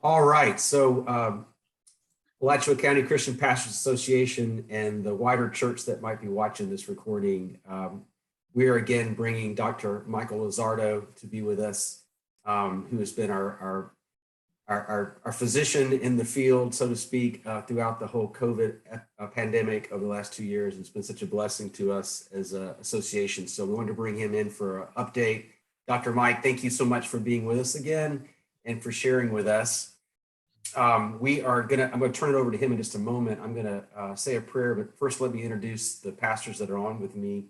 All right, so Alachua County Christian Pastors Association and the wider church that might be watching this recording, we are again bringing Dr. Michael Lauzardo to be with us, who has been our physician in the field, so to speak, throughout the whole COVID pandemic over the last 2 years. It's been such a blessing to us as an association. So we wanted to bring him in for an update. Dr. Mike, thank you so much for being with us again and for sharing with us. I'm going to turn it over to him in just a moment. I'm going to say a prayer, but first let me introduce the pastors that are on with me.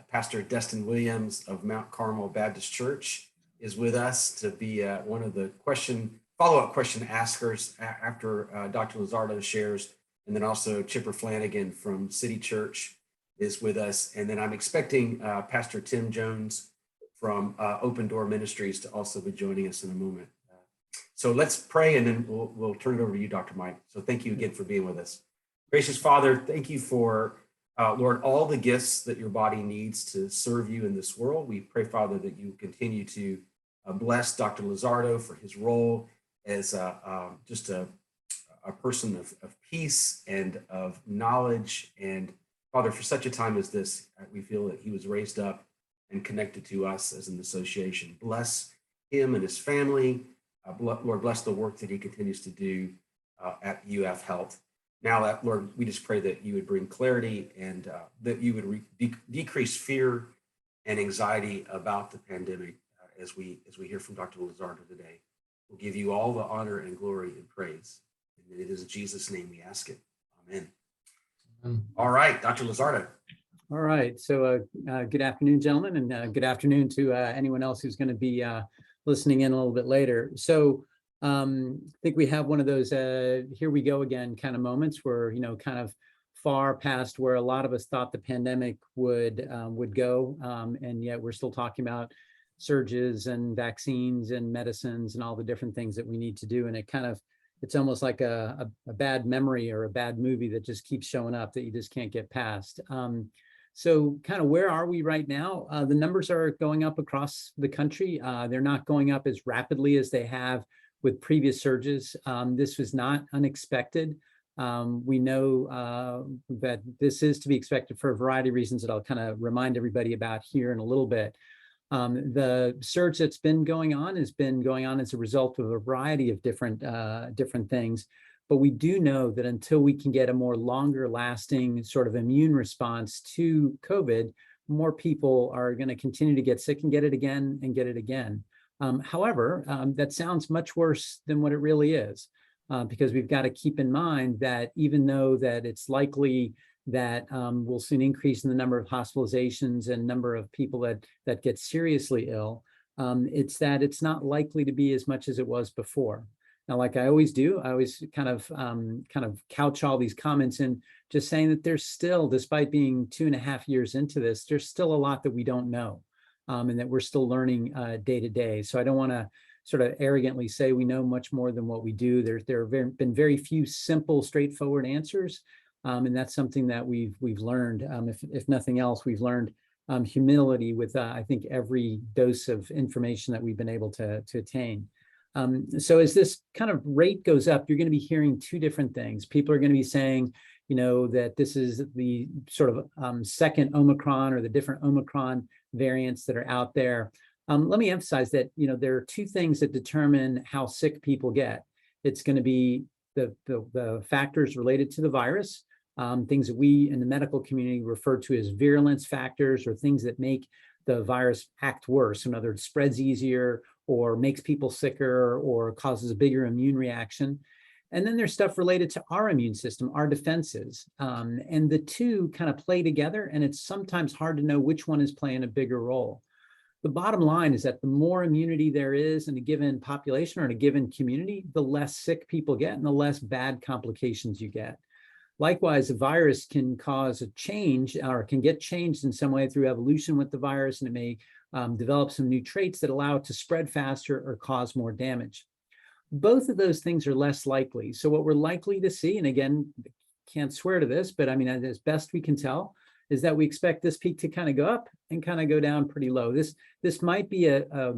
Pastor Destin Williams of Mount Carmel Baptist Church is with us to be one of the follow-up question askers after Dr. Lauzardo shares. And then also Chipper Flaniken from City Church is with us. And then I'm expecting Pastor Tim Jones from Open Door Ministries to also be joining us in a moment. So let's pray, and then we'll turn it over to you, Dr. Mike. So thank you again for being with us. Gracious Father, thank you for, Lord, all the gifts that your body needs to serve you in this world. We pray, Father, that you continue to bless Dr. Lauzardo for his role as just a person of peace and of knowledge. And Father, for such a time as this, we feel that he was raised up and connected to us as an association. Bless him and his family. Lord, bless the work that he continues to do at UF Health. Now, Lord, we just pray that you would bring clarity and that you would decrease fear and anxiety about the pandemic as we hear from Dr. Lauzardo today. We'll give you all the honor and glory and praise. And it is in Jesus' name we ask it. Amen. All right, Dr. Lauzardo. All right. So good afternoon, gentlemen, and good afternoon to anyone else who's going to be listening in a little bit later. So I think we have one of those here we go again kind of moments where, kind of far past where a lot of us thought the pandemic would go. And yet we're still talking about surges and vaccines and medicines and all the different things that we need to do. And it's almost like a bad memory or a bad movie that just keeps showing up that you just can't get past. So kind of where are we right now? The numbers are going up across the country. They're not going up as rapidly as they have with previous surges. This was not unexpected. We know that this is to be expected for a variety of reasons that I'll kind of remind everybody about here in a little bit. The surge that's been going on has been going on as a result of a variety of different things. But we do know that until we can get a more longer lasting sort of immune response to COVID, more people are going to continue to get sick and get it again and get it again. However, that sounds much worse than what it really is, because we've got to keep in mind that even though that it's likely that we'll see an increase in the number of hospitalizations and number of people that get seriously ill, it's not likely to be as much as it was before. Now, like I always do, I always kind of couch all these comments in just saying that there's still, despite being 2.5 years into this, there's still a lot that we don't know, and that we're still learning day to day. So I don't want to sort of arrogantly say we know much more than what we do. There have been very few simple, straightforward answers, and that's something that we've learned. If nothing else, we've learned humility with I think every dose of information that we've been able to attain. So as this kind of rate goes up, you're going to be hearing two different things. People are going to be saying, that this is the sort of second Omicron or the different Omicron variants that are out there. Let me emphasize that, there are two things that determine how sick people get. It's going to be the factors related to the virus, things that we in the medical community refer to as virulence factors, or things that make the virus act worse. In other words, spreads easier, or makes people sicker, or causes a bigger immune reaction. And then there's stuff related to our immune system, our defenses. And the two kind of play together, and it's sometimes hard to know which one is playing a bigger role. The bottom line is that the more immunity there is in a given population or in a given community, the less sick people get and the less bad complications you get. Likewise, a virus can cause a change or can get changed in some way through evolution with the virus, and it may develop some new traits that allow it to spread faster or cause more damage. Both of those things are less likely. So what we're likely to see, and again, can't swear to this, but I mean, as best we can tell, is that we expect this peak to kind of go up and kind of go down pretty low. This might be a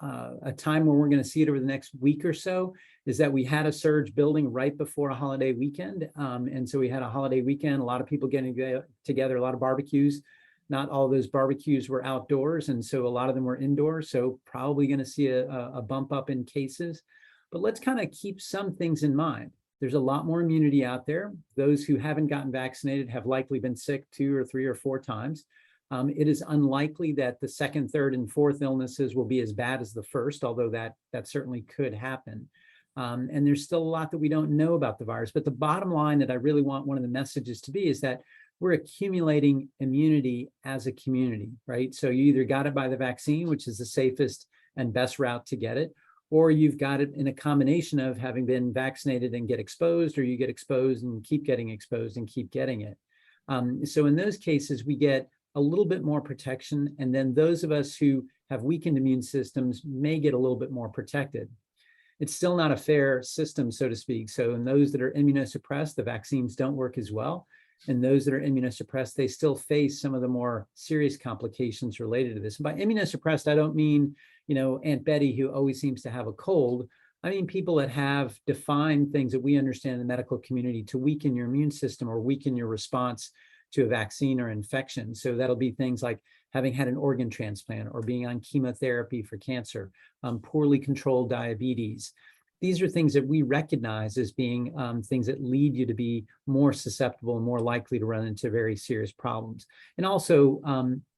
a time where we're going to see it over the next week or so is that we had a surge building right before a holiday weekend. And so we had a holiday weekend, a lot of people getting together, a lot of barbecues. Not all those barbecues were outdoors, and so a lot of them were indoors. So probably going to see a bump up in cases. But let's kind of keep some things in mind. There's a lot more immunity out there. Those who haven't gotten vaccinated have likely been sick 2 or 3 or 4 times. It is unlikely that the second, third, and fourth illnesses will be as bad as the first, although that certainly could happen. And there's still a lot that we don't know about the virus. But the bottom line that I really want one of the messages to be is that we're accumulating immunity as a community, right? So you either got it by the vaccine, which is the safest and best route to get it, or you've got it in a combination of having been vaccinated and get exposed, or you get exposed and keep getting exposed and keep getting it. So in those cases, we get a little bit more protection. And then those of us who have weakened immune systems may get a little bit more protected. It's still not a fair system, so to speak. So in those that are immunosuppressed, the vaccines don't work as well. And those that are immunosuppressed, they still face some of the more serious complications related to this. And by immunosuppressed, I don't mean, Aunt Betty who always seems to have a cold. I mean people that have defined things that we understand in the medical community to weaken your immune system or weaken your response to a vaccine or infection. So that'll be things like having had an organ transplant or being on chemotherapy for cancer, poorly controlled diabetes. These are things that we recognize as being things that lead you to be more susceptible and more likely to run into very serious problems. And also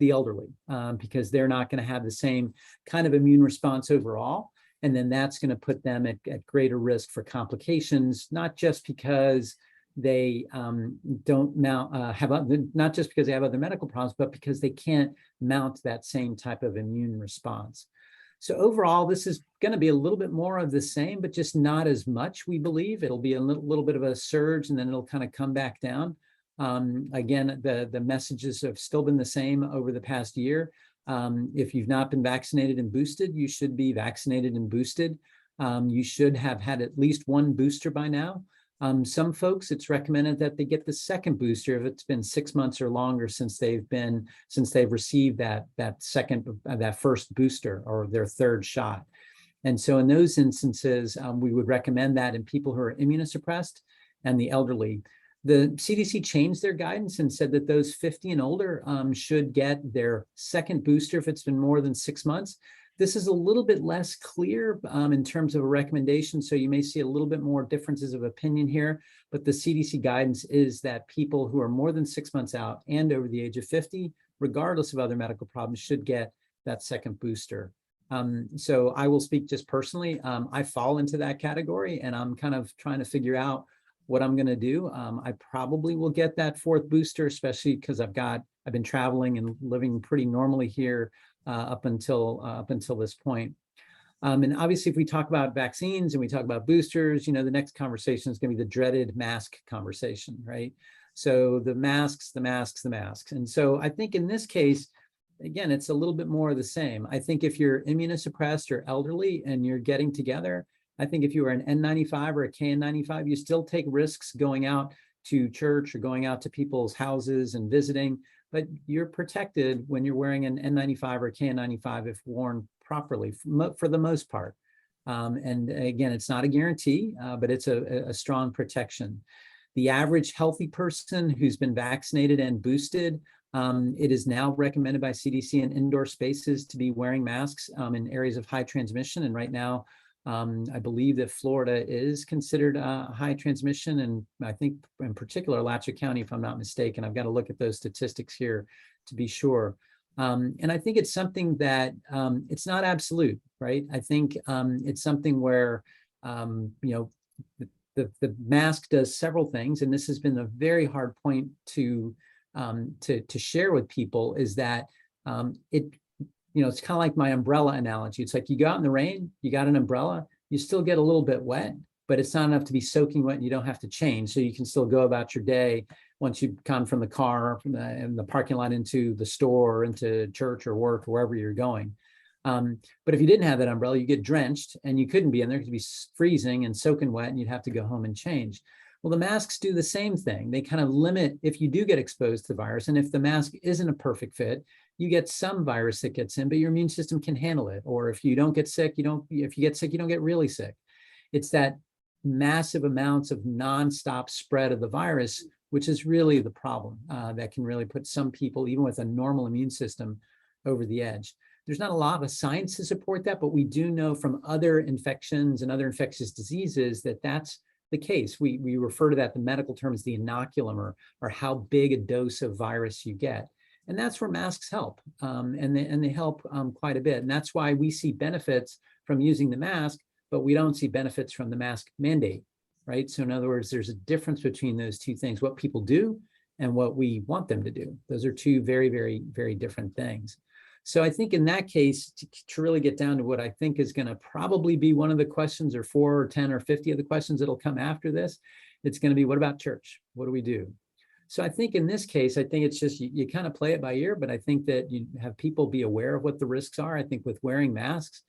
the elderly, because they're not going to have the same kind of immune response overall. And then that's going to put them at greater risk for complications, not just because they don't not just because they have other medical problems, but because they can't mount that same type of immune response. So overall, this is going to be a little bit more of the same, but just not as much, we believe. It'll be a little bit of a surge, and then it'll kind of come back down. Again, the messages have still been the same over the past year. If you've not been vaccinated and boosted, you should be vaccinated and boosted. You should have had at least 1 booster by now. Some folks, it's recommended that they get the second booster if it's been 6 months or longer since they've received that first booster or their third shot. And so in those instances, we would recommend that in people who are immunosuppressed and the elderly. The CDC changed their guidance and said that those 50 and older should get their second booster if it's been more than 6 months. This is a little bit less clear in terms of a recommendation, so you may see a little bit more differences of opinion here, but the CDC guidance is that people who are more than 6 months out and over the age of 50, regardless of other medical problems, should get that second booster. So I will speak just personally. I fall into that category, and I'm kind of trying to figure out what I'm going to do. I probably will get that 4th booster, especially because I've been traveling and living pretty normally here up until this point. And obviously, if we talk about vaccines and we talk about boosters, the next conversation is going to be the dreaded mask conversation, right? So the masks. And so I think in this case, again, it's a little bit more of the same. I think if you're immunosuppressed or elderly and you're getting together, I think if you are an N95 or a KN95, you still take risks going out to church or going out to people's houses and visiting, but you're protected when you're wearing an N95 or KN95 if worn properly for the most part. And again, it's not a guarantee, but it's a strong protection. The average healthy person who's been vaccinated and boosted, it is now recommended by CDC in indoor spaces to be wearing masks in areas of high transmission. And right now, I believe that Florida is considered high transmission, and I think in particular Alachua County, if I'm not mistaken. I've got to look at those statistics here to be sure. And I think it's something that it's not absolute, right? I think it's something where the mask does several things, and this has been a very hard point to share with people, is that it's kind of like my umbrella analogy. It's like you go out in the rain, you got an umbrella, you still get a little bit wet, but it's not enough to be soaking wet and you don't have to change. So you can still go about your day once you've come from the car and the parking lot into the store, or into church or work, or wherever you're going. But if you didn't have that umbrella, you get drenched and you couldn't be in there because it'd be freezing and soaking wet and you'd have to go home and change. Well, the masks do the same thing. They kind of limit if you do get exposed to the virus, and if the mask isn't a perfect fit, you get some virus that gets in, but your immune system can handle it. Or if you don't get sick, if you get sick, you don't get really sick. It's that massive amounts of nonstop spread of the virus, which is really the problem that can really put some people, even with a normal immune system, over the edge. There's not a lot of science to support that, but we do know from other infections and other infectious diseases that that's the case. We refer to that, the medical term, as the inoculum, or how big a dose of virus you get. And that's where masks help, and they help quite a bit. And that's why we see benefits from using the mask, but we don't see benefits from the mask mandate, right? So in other words, there's a difference between those two things, what people do and what we want them to do. Those are two very, very, very different things. So I think in that case, to really get down to what I think is going to probably be one of the questions, or 4 or 10 or 50 of the questions that'll come after this, it's going to be, what about church? What do we do? So I think in this case, I think it's just, you kind of play it by ear, but I think that you have people be aware of what the risks are. I think with wearing masks,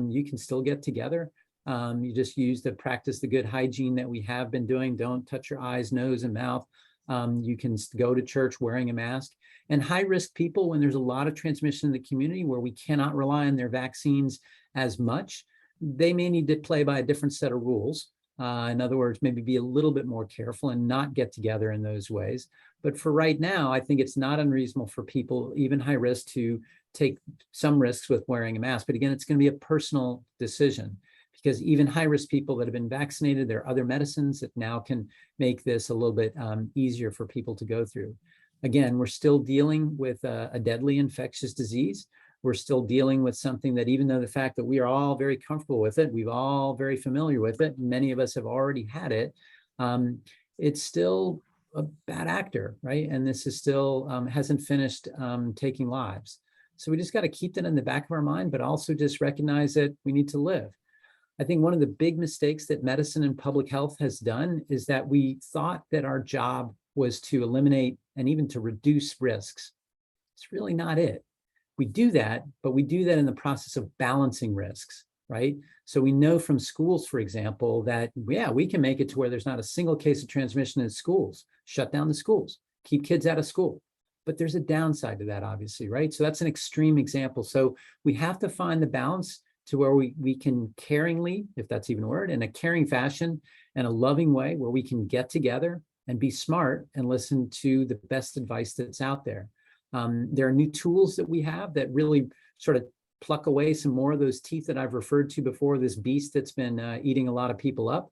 you can still get together. You just practice the good hygiene that we have been doing. Don't touch your eyes, nose, and mouth. You can go to church wearing a mask. And high-risk people, when there's a lot of transmission in the community where we cannot rely on their vaccines as much, they may need to play by a different set of rules. In other words, maybe be a little bit more careful and not get together in those ways. But for right now, I think it's not unreasonable for people, even high risk, to take some risks with wearing a mask. But again, it's going to be a personal decision, because even high-risk people that have been vaccinated, there are other medicines that now can make this a little bit easier for people to go through. Again, we're still dealing with a deadly infectious disease. We're still dealing with something that, even though the fact that we are all very comfortable with it, we're all very familiar with it, many of us have already had it, it's still a bad actor, right? And this is still hasn't finished taking lives. So we just got to keep that in the back of our mind, but also just recognize that we need to live. I think one of the big mistakes that medicine and public health has done is that we thought that our job was to eliminate and even to reduce risks. It's really not it. We do that, but we do that in the process of balancing risks, right? So we know from schools, for example, that, yeah, we can make it to where there's not a single case of transmission in schools, shut down the schools, keep kids out of school. But there's a downside to that, obviously, right? So that's an extreme example. So we have to find the balance to where we can caringly, if that's even a word, in a caring fashion and a loving way, where we can get together and be smart and listen to the best advice that's out there. There are new tools that we have that really sort of pluck away some more of those teeth that I've referred to before, this beast that's been eating a lot of people up.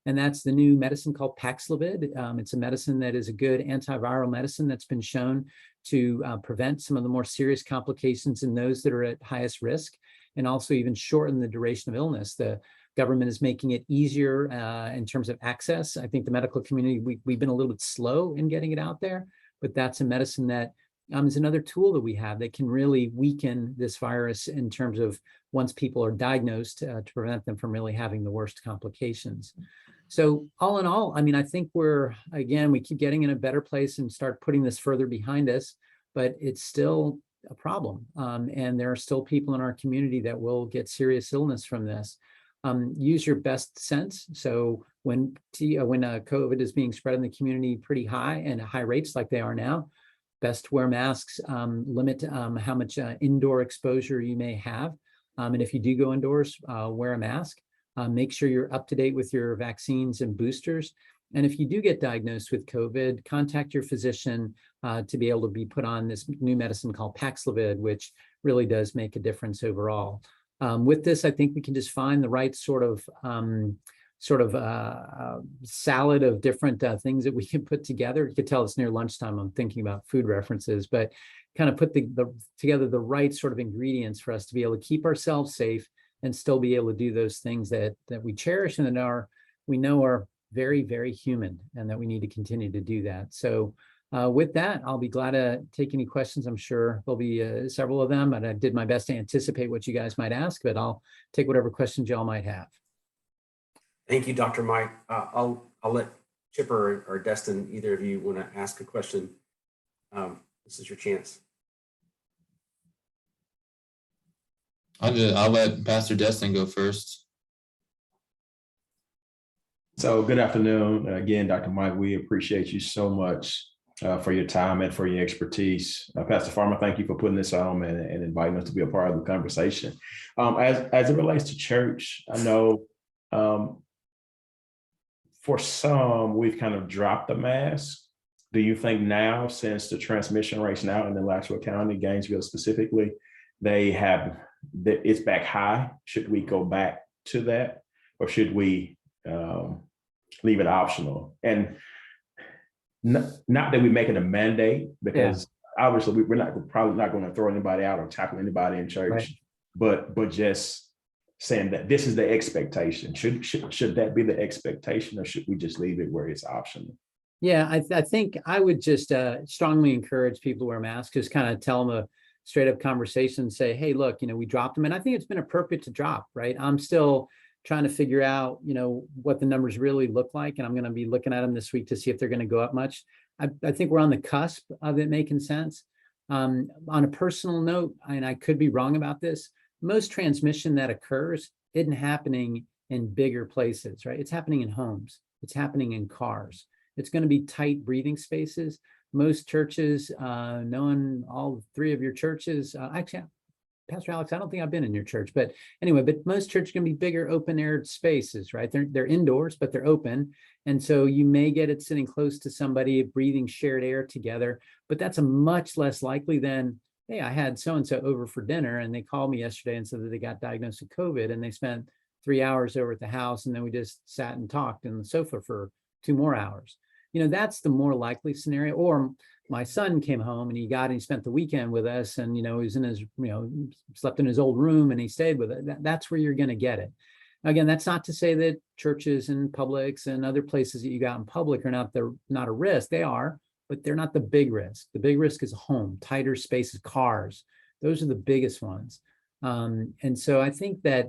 And that's the new medicine called Paxlovid. It's a medicine that is a good antiviral medicine that's been shown to prevent some of the more serious complications in those that are at highest risk, and also even shorten the duration of illness. The government is making it easier in terms of access. I think the medical community, we've been a little bit slow in getting it out there, but that's a medicine that is another tool that we have that can really weaken this virus in terms of, once people are diagnosed, to prevent them from really having the worst complications. So all in all, I mean, I think we keep getting in a better place and start putting this further behind us, but it's still a problem. And there are still people in our community that will get serious illness from this. Use your best sense. So when COVID is being spread in the community pretty high and at high rates like they are now, best to wear masks, limit how much indoor exposure you may have. And if you do go indoors, wear a mask. Make sure you're up to date with your vaccines and boosters. And if you do get diagnosed with COVID, contact your physician to be able to be put on this new medicine called Paxlovid, which really does make a difference overall. With this, I think we can just find the right sort of salad of different things that we can put together. You could tell it's near lunchtime. I'm thinking about food references, but kind of put together the right sort of ingredients for us to be able to keep ourselves safe and still be able to do those things that we cherish and that we know are very, very human, and that we need to continue to do that. So with that, I'll be glad to take any questions. I'm sure there'll be several of them, and I did my best to anticipate what you guys might ask, but I'll take whatever questions y'all might have. Thank you, Dr. Mike. I'll let Chipper or Destin, either of you want to ask a question. This is your chance. I'll let Pastor Destin go first. So good afternoon. Again, Dr. Mike, we appreciate you so much for your time and for your expertise. Pastor Farmer, thank you for putting this on and inviting us to be a part of the conversation. As it relates to church, I know for some, we've kind of dropped the mask. Do you think now, since the transmission rates now in Alachua County, Gainesville specifically, it's back high? Should we go back to that, or should we leave it optional? And not that we make it a mandate, because obviously we're probably not going to throw anybody out or tackle anybody in church, right. but just saying that this is the expectation. Should that be the expectation, or should we just leave it where it's optional? Yeah, I think I would just strongly encourage people to wear masks. Just kind of tell them a straight up conversation and say, hey, look, we dropped them. And I think it's been appropriate to drop, right? I'm still trying to figure out, what the numbers really look like. And I'm going to be looking at them this week to see if they're going to go up much. I think we're on the cusp of it making sense. On a personal note, and I could be wrong about this, most transmission that occurs isn't happening in bigger places, right? It's happening in homes. It's happening in cars. It's going to be tight breathing spaces. Most churches, knowing all three of your churches, actually, Pastor Alex, I don't think I've been in your church, but anyway, but most churches are going to be bigger open air spaces, right? They're indoors, but they're open. And so you may get it sitting close to somebody, breathing shared air together, but that's a much less likely than, hey, I had so-and-so over for dinner and they called me yesterday and said that they got diagnosed with COVID and they spent 3 hours over at the house. And then we just sat and talked on the sofa for 2 more hours. That's the more likely scenario. Or my son came home and he spent the weekend with us and, he was in his, slept in his old room and he stayed with it. That's where you're going to get it. Again, that's not to say that churches and publics and other places that you got in public are not a risk. They are, but they're not the big risk. The big risk is home, tighter spaces, cars. Those are the biggest ones. And so I think that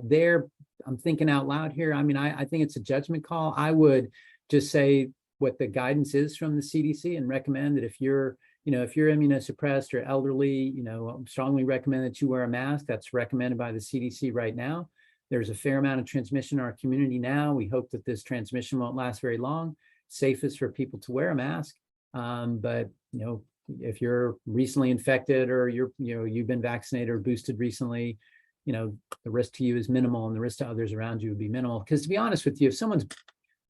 I'm thinking out loud here. I mean, I think it's a judgment call. I would just say what the guidance is from the CDC and recommend that if you're immunosuppressed or elderly, strongly recommend that you wear a mask. That's recommended by the CDC right now. There's a fair amount of transmission in our community now. We hope that this transmission won't last very long. Safest for people to wear a mask. But if you're recently infected or you've been vaccinated or boosted recently, the risk to you is minimal and the risk to others around you would be minimal. Because to be honest with you, if someone's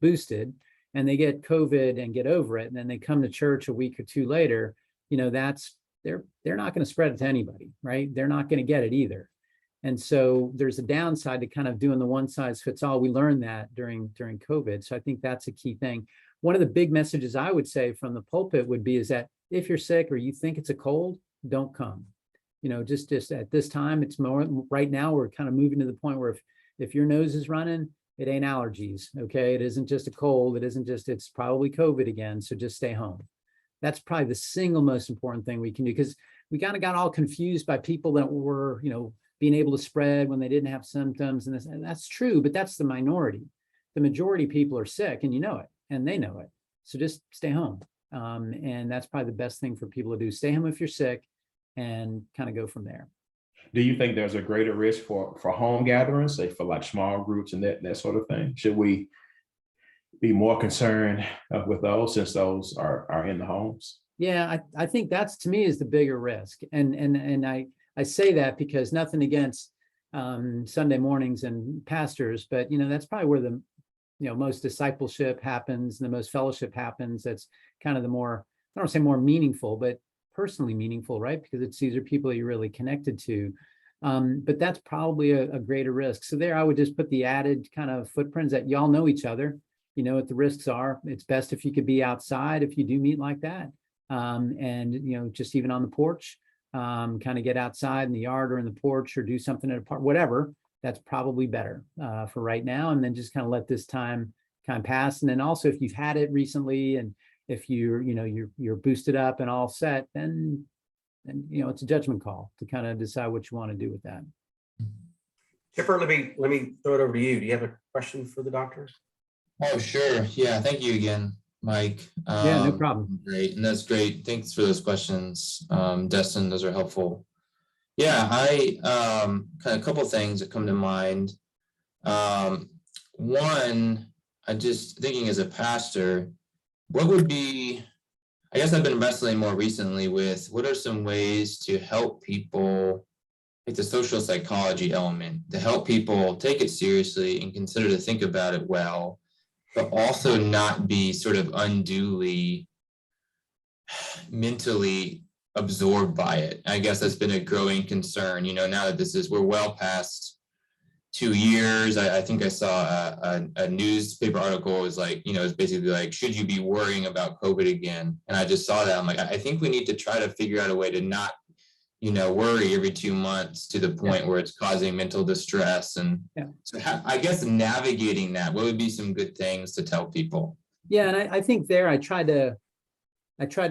boosted and they get COVID and get over it, and then they come to church a week or 2 later, they're not going to spread it to anybody, right? They're not going to get it either. And so there's a downside to kind of doing the one size fits all. We learned that during COVID. So I think that's a key thing. One of the big messages I would say from the pulpit would be is that if you're sick or you think it's a cold, don't come. Just at this time, it's more right now, we're kind of moving to the point where if your nose is running, it ain't allergies, okay? It isn't just a cold. It's probably COVID again. So just stay home. That's probably the single most important thing we can do, because we kind of got all confused by people that were, being able to spread when they didn't have symptoms. And that's true, but that's the minority. The majority of people are sick and it, and they know it. So just stay home. And that's probably the best thing for people to do. Stay home if you're sick and kind of go from there. Do you think there's a greater risk for home gatherings, say for like small groups and that sort of thing? Should we be more concerned with those since those are in the homes? Yeah, I think that's, to me, is the bigger risk. And I say that because nothing against Sunday mornings and pastors, but that's probably where the most discipleship happens, the most fellowship happens. That's kind of the more, I don't want to say more meaningful, but personally meaningful, right? Because these are people that you're really connected to. But that's probably a greater risk. So there, I would just put the added kind of footprints that y'all know each other, what the risks are. It's best if you could be outside if you do meet like that. And just even on the porch, kind of get outside in the yard or in the porch or do something at a park, whatever. That's probably better for right now. And then just kind of let this time kind of pass. And then also, if you've had it recently and if you're boosted up and all set, then it's a judgment call to kind of decide what you want to do with that. Chipper, let me throw it over to you. Do you have a question for the doctor? Oh, sure. Yeah. Thank you again, Mike. Yeah, no problem. Great. And that's great. Thanks for those questions, Destin. Those are helpful. Yeah, I kind of a couple of things that come to mind. One, I just thinking as a pastor, what would be, I guess I've been wrestling more recently with what are some ways to help people, like the social psychology element, to help people take it seriously and consider to think about it well, but also not be sort of unduly mentally absorbed by it. I guess that's been a growing concern, now that we're well past 2 years. I think I saw a newspaper article was like, it's basically like, should you be worrying about COVID again? And I just saw that. I'm like, I think we need to try to figure out a way to not, worry every 2 months to the point where it's causing mental distress. And so I guess navigating that, what would be some good things to tell people? Yeah, and I think there I tried to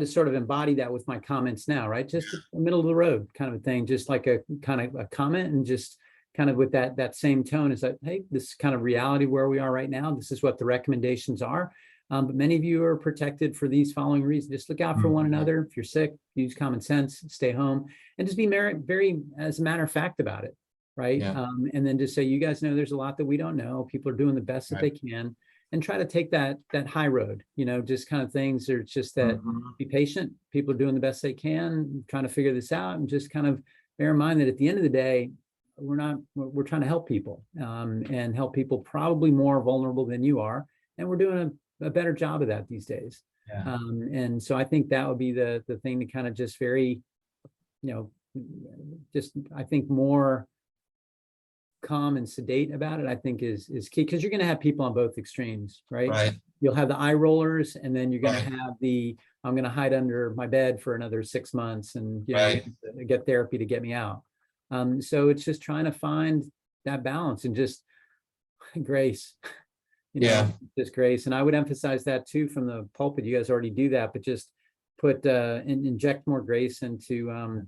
sort of embody that with my comments now, right? Just the middle of the road kind of a thing, just like a kind of a comment, and just kind of with that same tone is that, hey, this is kind of reality where we are right now. This is what the recommendations are. But many of you are protected for these following reasons. Just look out for one another. If you're sick, use common sense, stay home, and just be very, as a matter of fact about it, right? Yeah. And then just say, you guys know there's a lot that we don't know. People are doing the best that they can, and try to take that high road, just kind of things. There's just that be patient. People are doing the best they can, trying to figure this out, and just kind of bear in mind that at the end of the day, we're trying to help people, and help people probably more vulnerable than you are. And we're doing a better job of that these days. Yeah. And so I think that would be the thing to kind of just very, just I think more calm and sedate about it, I think is key, because you're going to have people on both extremes, right? Right. You'll have the eye rollers, and then you're going to have I'm going to hide under my bed for another 6 months and get therapy to get me out. So it's just trying to find that balance and just grace, just grace. And I would emphasize that too from the pulpit. You guys already do that, but just put inject more grace into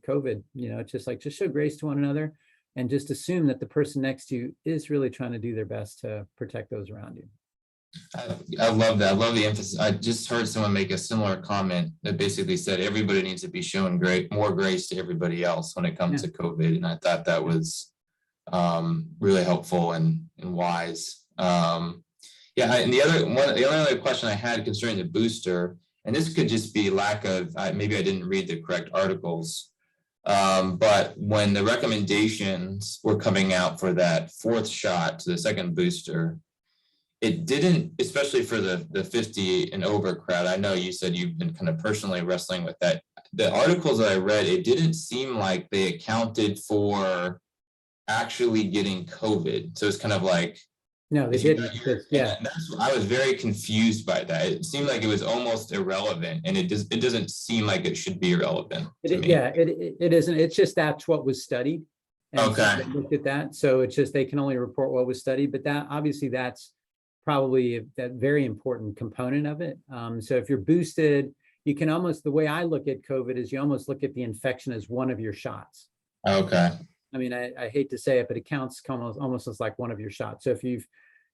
COVID. It's just show grace to one another, and just assume that the person next to you is really trying to do their best to protect those around you. I love that. I love the emphasis. I just heard someone make a similar comment that basically said everybody needs to be showing more grace to everybody else when it comes to COVID. And I thought that was really helpful and wise. And the other question I had concerning the booster, and this could just be lack of, maybe I didn't read the correct articles, but when the recommendations were coming out for that 4th shot to the second booster, it didn't, especially for the 50 and over crowd. I know you said you've been kind of personally wrestling with that. The articles that I read, it didn't seem like they accounted for actually getting COVID. So it's kind of like, no, they didn't. I was very confused by that. It seemed like it was almost irrelevant, and it doesn't seem like it should be irrelevant. It isn't. It's just that's what was studied. And okay. So they looked at that. So it's just they can only report what was studied, but that obviously that's probably that very important component of it. So if you're boosted, you can almost, the way I look at COVID is you almost look at the infection as one of your shots. Okay. I mean, I hate to say it, but it counts almost as like one of your shots. So if you've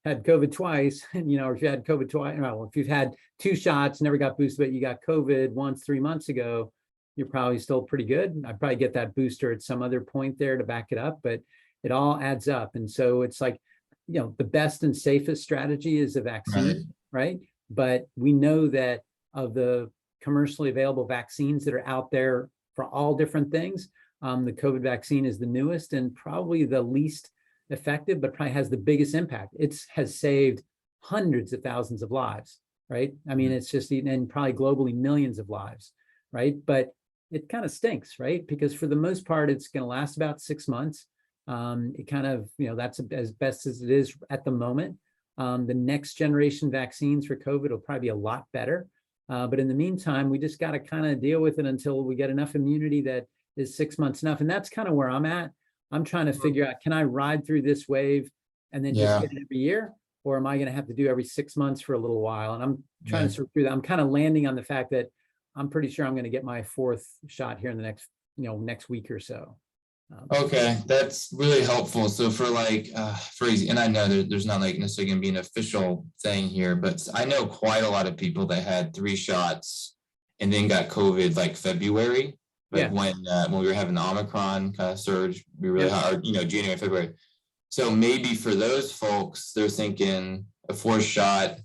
had COVID twice, or if you had COVID twice, well, if you've had 2 shots, never got boosted, but you got COVID once 3 months ago, you're probably still pretty good. I'd probably get that booster at some other point there to back it up, but it all adds up. And so it's like, the best and safest strategy is a vaccine, right? But we know that of the commercially available vaccines that are out there for all different things, the COVID vaccine is the newest and probably the least effective, but probably has the biggest impact. It has saved hundreds of thousands of lives, right? I mean, it's just, and probably globally millions of lives, right? But it kind of stinks, right? Because for the most part, it's going to last about 6 months. It kind of, that's as best as it is at the moment. The next generation vaccines for COVID will probably be a lot better. But in the meantime, we just got to kind of deal with it until we get enough immunity that is 6 months enough. And that's kind of where I'm at. I'm trying to figure out, can I ride through this wave and then just get it every year? Or am I going to have to do every 6 months for a little while? And I'm trying to sort through that. I'm kind of landing on the fact that I'm pretty sure I'm going to get my 4th shot here in the next week or so. Okay, that's really helpful. So for and I know there's not like necessarily going to be an official thing here, but I know quite a lot of people that had 3 shots and then got COVID like February, when we were having the Omicron kind of surge, we really hard, January, February. So maybe for those folks, they're thinking a 4th shot,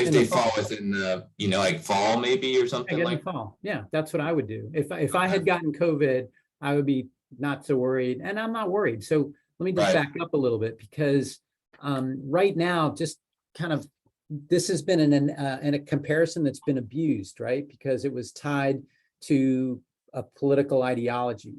If In they the fall. fall within the, like fall maybe or something Again, in like. the fall. Yeah, that's what I would do. If I had gotten COVID, I would be not so worried, and I'm not worried. So let me just Right. back up a little bit, because right now, just kind of, this has been in a comparison that's been abused, right? Because it was tied to a political ideology,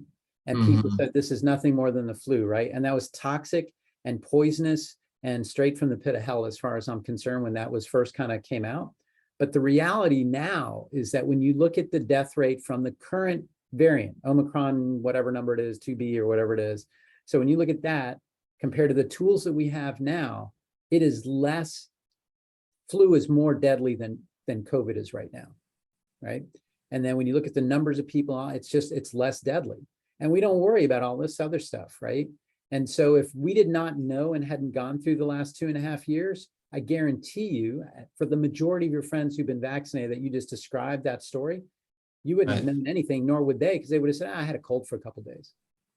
and people Mhm. said this is nothing more than the flu, right? And that was toxic and poisonous and straight from the pit of hell, as far as I'm concerned, when that was first kind of came out. But the reality now is that when you look at the death rate from the current variant, Omicron, whatever number it is, 2B or whatever it is. So when you look at that compared to the tools that we have now, it is less, flu is more deadly than COVID is right now, right? And then when you look at the numbers of people, it's less deadly. And we don't worry about all this other stuff, right? And so if we did not know and hadn't gone through the last 2.5 years, I guarantee you, for the majority of your friends who've been vaccinated that you just described that story, you wouldn't have known anything, nor would they, because they would have said, I had a cold for a couple of days.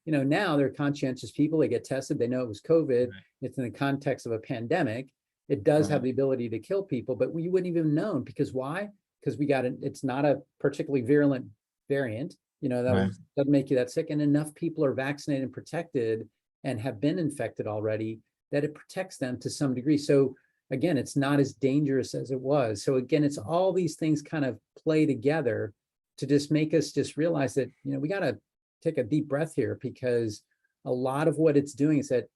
Now they're conscientious people. They get tested. They know it was COVID. Right. It's in the context of a pandemic. It does have the ability to kill people, but you wouldn't even known, because why? Because it's not a particularly virulent variant. That doesn't make you that sick, and enough people are vaccinated and protected and have been infected already that it protects them to some degree. So again, it's not as dangerous as it was. So again, it's all these things kind of play together to just make us just realize that, we got to take a deep breath here, because a lot of what it's doing is that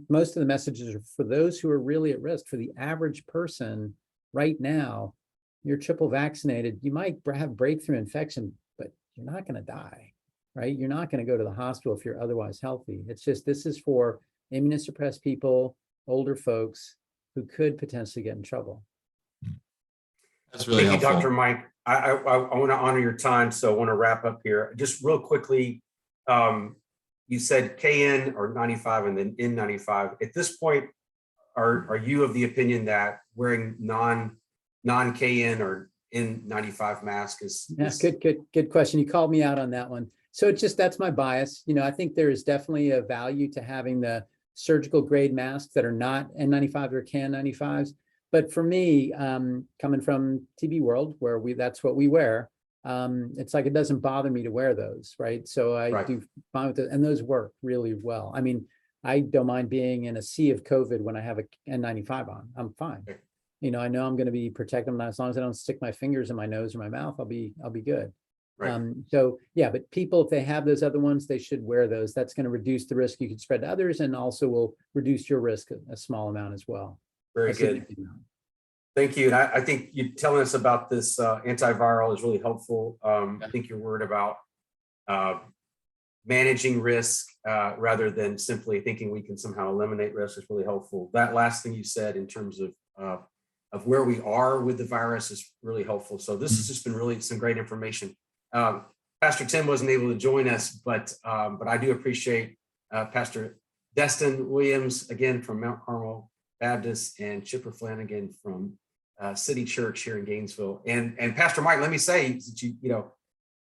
most of the messages are for those who are really at risk. For the average person right now, you're triple vaccinated, you might have breakthrough infection, but you're not going to die, right? You're not going to go to the hospital if you're otherwise healthy. It's just, this is for immunosuppressed people, older folks who could potentially get in trouble. That's really Thank you, helpful. Dr. Mike. I want to honor your time, so I want to wrap up here. Just real quickly, you said KN or 95 and then N95. At this point, are you of the opinion that wearing non-KN or N95 mask is? Yeah, good question. You called me out on that one. So that's my bias. I think there is definitely a value to having the surgical grade masks that are not N95 or KN95s. But for me, coming from TB world, where that's what we wear, it's like, it doesn't bother me to wear those, right? So I do fine with it, and those work really well. I mean, I don't mind being in a sea of COVID when I have a N95 on. I'm fine. I know I'm going to be protected, as long as I don't stick my fingers in my nose or my mouth, I'll be good. Right. So yeah, but people, if they have those other ones, they should wear those. That's going to reduce the risk you could spread to others, and also will reduce your risk a small amount as well. Very good. Thank you. And I think you telling us about this antiviral is really helpful. I think your word about managing risk rather than simply thinking we can somehow eliminate risk is really helpful. That last thing you said in terms of where we are with the virus is really helpful. So this has just been really some great information. Pastor Tim wasn't able to join us, but I do appreciate Pastor Destin Williams, again, from Mount Carmel Baptist, and Chipper Flaniken from City Church here in Gainesville. And Pastor Mike, let me say that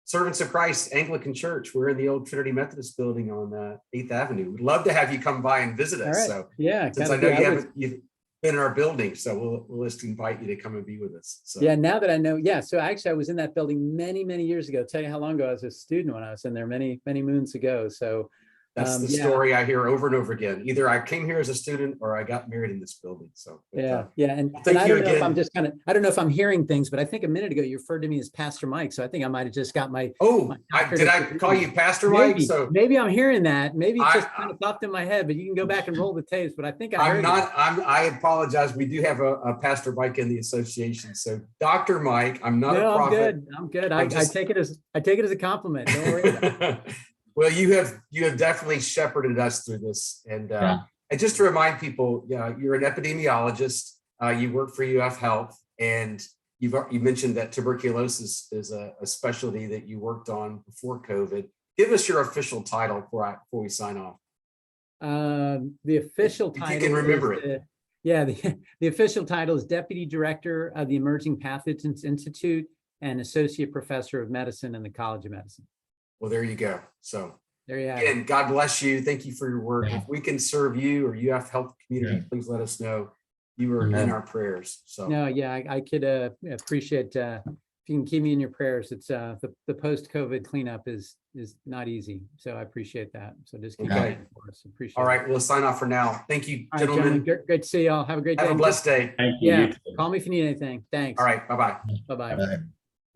Servants of Christ Anglican Church, we're in the old Trinity Methodist building on 8th Avenue. We'd love to have you come by and visit us. Right. So yeah, since I know you've been in our building, so we'll just invite you to come and be with us. So. Yeah, now that I know, so actually I was in that building many years ago. I'll tell you how long ago I was a student when I was in there many moons ago. So that's the story I hear over and over again. Either I came here as a student or I got married in this building. So and I don't know if I'm just I don't know if I'm hearing things, but I think a minute ago you referred to me as Pastor Mike. So I think I might have just got my did I call you Pastor Mike? So maybe I'm hearing that. Maybe it just kind of popped in my head, but you can go back and roll the tapes. But I think I apologize. We do have a Pastor Mike in the association. So Dr. Mike, I'm not a prophet. I'm good. I take it as a compliment. Don't worry about it. Well, you have definitely shepherded us through this, and just to remind people, you're an epidemiologist. You work for UF Health, and you mentioned that tuberculosis is a specialty that you worked on before COVID. Give us your official title before we sign off. The official title, if you can remember it. The official title is Deputy Director of the Emerging Pathogens Institute and Associate Professor of Medicine in the College of Medicine. Well, there you go. So there you have again, it. God bless you. Thank you for your work. If we can serve you or UF Health community, please let us know. you were in Amen. our prayers. So No, yeah, I could appreciate if you can keep me in your prayers. It's the post-COVID cleanup is not easy. So I appreciate that. So just keep Okay. going for us. Appreciate all it. right, we'll sign off for now. Thank you, All right, gentlemen. Great to see y'all. Have a great day. Have a blessed day. Thank you. Yeah, You too. call me if you need anything. Thanks. All right, bye-bye. Bye-bye. All right.